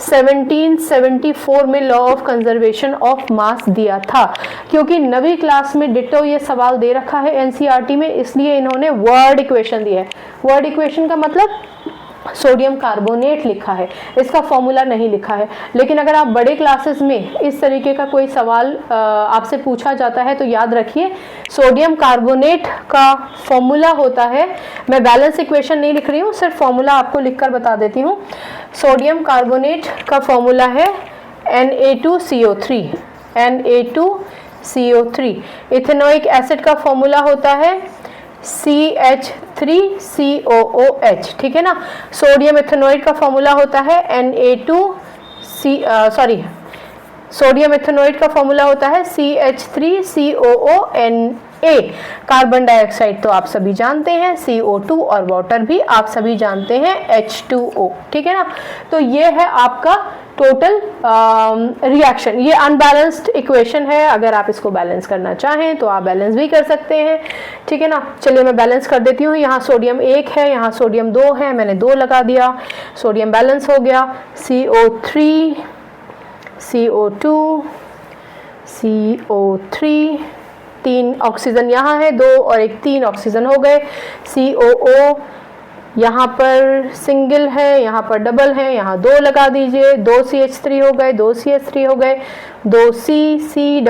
1774 में law of conservation of mass दिया था। क्योंकि नवी क्लास में डिट्टो ये सवाल दे रखा है एनसीईआरटी में, इसलिए इन्होंने वर्ड इक्वेशन दी है। वर्ड इक्वेशन का मतलब सोडियम कार्बोनेट लिखा है, इसका फॉर्मूला नहीं लिखा है। लेकिन अगर आप बड़े क्लासेस में इस तरीके का कोई सवाल आपसे पूछा जाता है तो याद रखिए सोडियम कार्बोनेट का फॉर्मूला होता है, मैं बैलेंस इक्वेशन नहीं लिख रही हूँ, सिर्फ फॉर्मूला आपको लिखकर बता देती हूँ। सोडियम कार्बोनेट का फॉर्मूला है Na2CO3। Na2CO3। इथेनोइक एसिड का फॉर्मूला होता है CH3COOH, ठीक है ना। सोडियम इथेनोइड का फॉर्मूला होता है सोडियम इथेनोइड का फॉर्मूला होता है CH3COONA। कार्बन डाइऑक्साइड तो आप सभी जानते हैं, CO2, और वाटर भी आप सभी जानते हैं H2O, ठीक है ना। तो ये है आपका टोटल रिएक्शन। ये अनबैलेंस्ड इक्वेशन है, अगर आप इसको बैलेंस करना चाहें तो आप बैलेंस भी कर सकते हैं, ठीक है ना। चलिए मैं बैलेंस कर देती हूँ। यहाँ सोडियम 1 है, यहाँ सोडियम 2 है, मैंने 2 लगा दिया, सोडियम बैलेंस हो गया। CO3, CO2, CO3, 3 ऑक्सीजन यहाँ है, 2 और 1 3 ऑक्सीजन हो गए। COO यहाँ पर सिंगल है, यहाँ पर डबल है, यहाँ 2 लगा दीजिए, 2 CH3 हो गए, 2 CH3 हो गए, 2 C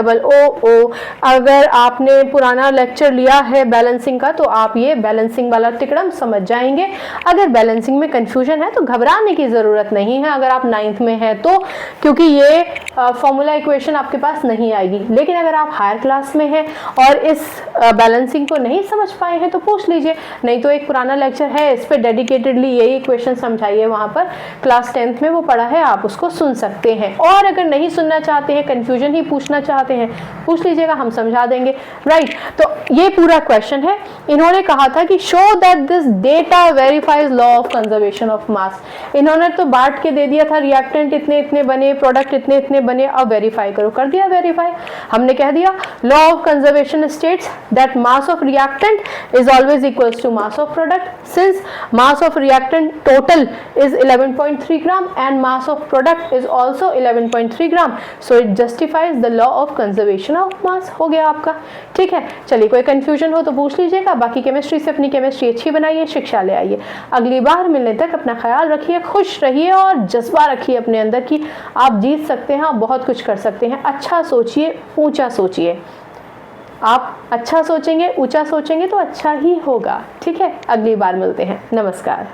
O। अगर आपने पुराना लेक्चर लिया है बैलेंसिंग का तो आप ये बैलेंसिंग वाला तिकड़म समझ जाएंगे। अगर बैलेंसिंग में कंफ्यूजन है तो घबराने की ज़रूरत नहीं है, अगर आप 9th में हैं तो, क्योंकि ये फॉर्मूला इक्वेशन आपके पास नहीं आएगी। लेकिन अगर आप हायर क्लास में हैं और इस बैलेंसिंग को नहीं समझ पाए हैं तो पूछ लीजिए, नहीं तो एक पुराना लेक्चर है, इस पर डेडिकेटेडली यही इक्वेशन समझाइए, वहाँ पर क्लास 10th में वो पढ़ा है, आप उसको सुन सकते हैं। और अगर नहीं सुनना चाहते हैं, कंफ्यूजन ही पूछना चाहते हैं, पूछ लीजिएगा, हम समझा देंगे, राइट। तो ये पूरा क्वेश्चन है। इन्होंने कहा था कि show that this data verifies law of conservation of mass. इन्होंने तो बांट के दे दिया था, रिएक्टेंट इतने इतने बने, प्रोडक्ट इतने इतने बने, अब वेरीफाई करो, कर दिया वेरीफाई। हमने कह दिया law of conservation states that mass of reactant is always equals to mass of product. Since mass of reactant total is 11.3 gram and mass of product is also 11.3 gram, so it justifies the law of conservation of mass। हो गया आपका, ठीक है। चलिए कोई confusion हो तो पूछ लीजिएगा, बाकी केमिस्ट्री से अपनी केमिस्ट्री अच्छी बनाइए, शिक्षा ले आइए। अगली बार मिलने तक अपना ख्याल रखिए, खुश रहिए और जज्बा रखिए अपने अंदर कि आप जीत सकते हैं, आप बहुत कुछ कर सकते हैं। अच्छा सोचिए, ऊंचा सोचिए। आप अच्छा सोचेंगे, ऊंचा सोचेंगे तो अच्छा ही होगा, ठीक है। अगली बार मिलते हैं, नमस्कार।